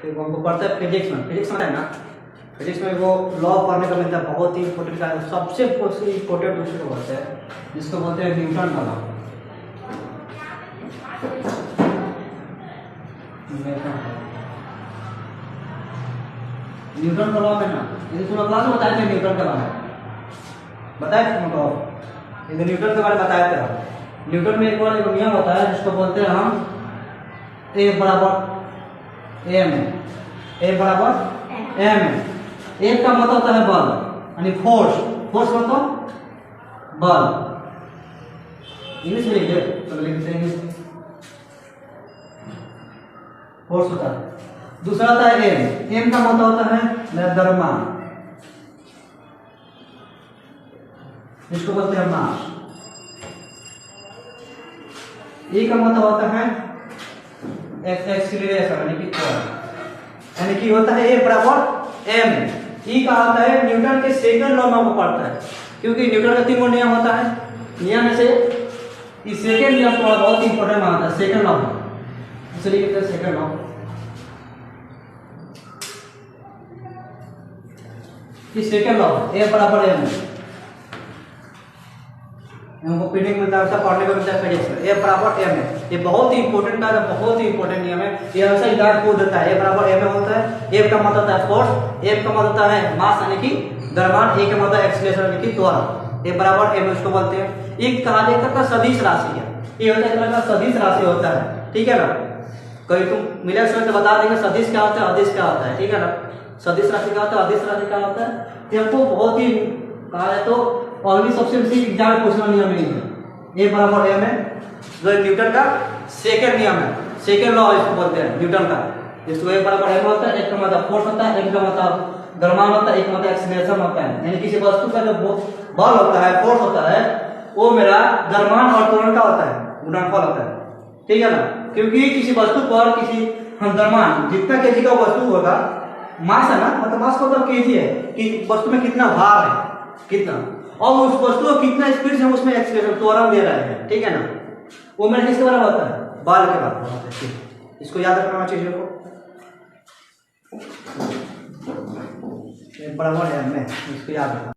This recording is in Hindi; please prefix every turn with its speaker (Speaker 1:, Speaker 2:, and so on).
Speaker 1: फिर हमको पढ़ता है फिजिक्स में है ना, फिजिक्स में वो लॉ पढ़ने का मिलता है, बहुत ही इंपॉर्टेंट का सबसे इंपॉर्टेंट उसको बोलते हैं, जिसको बोलते हैं न्यूटन का लॉ। न्यूटन का लॉ है ना, ये पूरा क्लास में बताए थे न्यूटन के बारे में, बताए थे तुमको, ये न्यूटन के बारे में बताए थे हम। न्यूटन में एक बार एक नियम होता है जिसको बोलते हैं हम ए बराबर एम, ए बराबर एम। एक का मतलब होता है बल, यानी फोर्स, फोर्स मतलब बल। इंग्लिश में लिखिए, तो लिखते हैं इंग्लिश, फोर्स होता है। दूसरा होता है एम, एम का मतलब होता है द्रव्यमान, जिसको बोलते हैं मास। ए का मतलब होता है एक्सीलरेशन, यानी कि त्वरण, यानी कि होता है ए बराबर एम। ई का होता है न्यूटन के सेकंड लॉ में हमको पढ़ता है, क्योंकि न्यूटन का 3 नियम होता है, नियम में से इस सेकंड नियम थोड़ा बहुत इंपॉर्टेंट मानता है, सेकंड लॉ, इसलिए कहते हैं सेकंड लॉ। इस सेकंड लॉ ए बराबर एम, हमको पीढ़ी में मिलता है, ऐसा पढ़ने को मिलता है फिजिक्स में, ए बराबर एम है। ये बहुत ही इंपॉर्टेंट है, बहुत ही इंपॉर्टेंट नियम है, ये हमेशा एग्जाम को देता है। ए बराबर एम होता है, एम का मतलब होता है फोर्स, एम का मतलब होता है मास यानी कि द्रव्यमान, ए का मतलब एक्सीलरेशन यानी कि त्वरण। ए बराबर एम उसको बोलते हैं। एक कहा जाता है सदिश राशि है, ये होता है एक तरह का सदिश राशि होता है, ठीक है ना। कहीं तुम मिले तो बता देंगे सदिश क्या होता है, अदिश क्या होता है, ठीक है ना। सदिश राशि क्या होता है, अदिश राशि क्या होता है, ये हमको बहुत ही कहा जाए तो ऑलरेडी सबसे बेसिक एग्जाम क्वेश्चन नियम नहीं है। ए बराबर एम है, जो न्यूटन का सेकंड नियम है, सेकंड लॉ इसको बोलते हैं न्यूटन का। इसको ए बराबर एम होता है, एक का मतलब फोर्स होता है, एक का मतलब द्रव्यमान होता है, एक मतलब एक्सीलरेशन होता है, यानी किसी वस्तु का जो बल होता है, फोर्स होता है, वो मेरा द्रव्यमान और त्वरण का होता है, गुणनफल होता है, ठीक है ना। क्योंकि किसी वस्तु पर किसी हम द्रव्यमान जितना केजी का वस्तु होगा, मास है ना, मतलब मास का मतलब केजी है कि वस्तु में कितना भार है, कितना, और उस वस्तु को कितना स्पीड से हम उसमें एक्सीलरेशन त्वरण दे रहे हैं, ठीक है ना। वो मेरे किसके बराबर होता है, बल के बराबर होता है। इसको याद रखना चीजों को, बराबर है, मैं इसको याद रखना।